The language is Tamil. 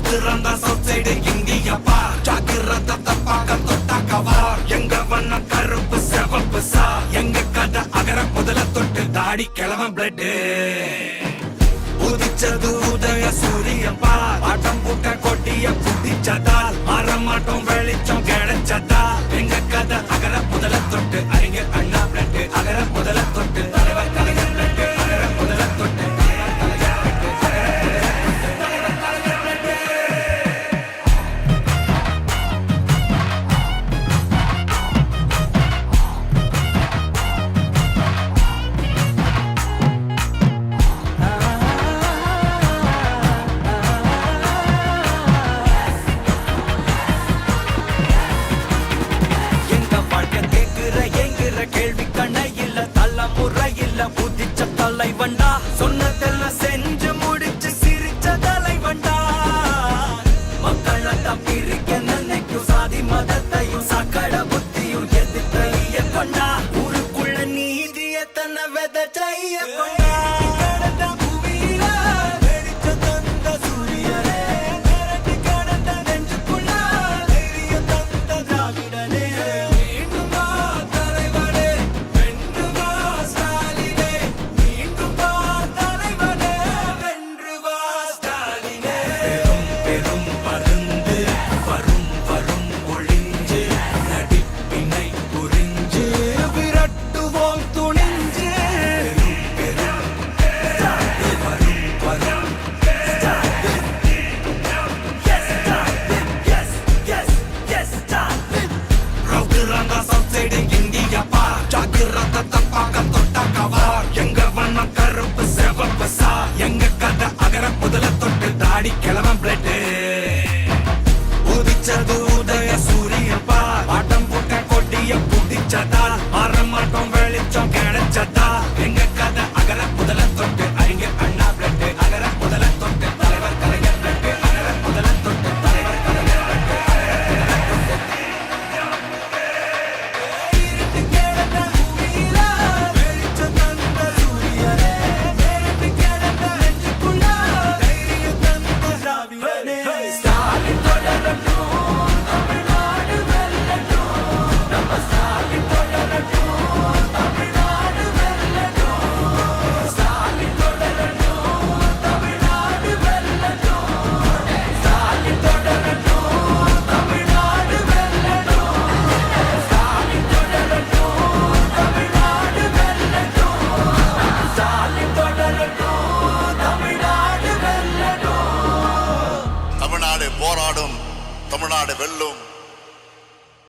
ரவுத்துறந்தா சவுத் சைடு இந்தியா பார் ஜாக்கிரதை பார்க்க தொட்டா கவார் எங்க வண்ண கருப்பு செவப்பு சா எங்க கதை அகர முதல தொட்டு தாடி கிளவன் பிளட் உதிச்சது உதய சூரியன் பார் ஆட்டம் பூட்ட கொட்டிய புதிச்சதால் மாறமாட்டோம் வெளிச்சம் கிடைச்சதா எங்க கதை அகர முதல தொட்டு அறிஞர் அண்ணா பிளட் அகர முதல தொட்டு தலைவர் கலைஞர் பிளட் அகர முதல தொட்டு தலைவண்டா சொன்னதெல்லாம் செஞ்சு முடிச்சு சிரிச்ச தலைவண்டா மக்களத்தான் பிரிக்க நினைக்கும் சாதி மதத்தையும் சக்கட புத்தியும் எதிர்த்தைய கொண்டா ஊருக்குள்ள நீதிய தன்னை விதைச்சைய கொண்டா கிளவன் பிளட் உதிச்சது உதய சூரியன் பார் ஆட்டம் போட்ட கொட்டிய புதிச்சதால் மாறமாட்டோம் வெளிச்சம் கிடைச்சதா எங்க கதை அகர முதல தொட்டு அறிஞர் அண்ணா பிளட் அகர முதல தொட்டு தலைவர் கலைஞர் பிளட் அகர முதல தொட்டு தலைவர் கலைஞர் போராடும் தமிழ்நாடு வெல்லும்.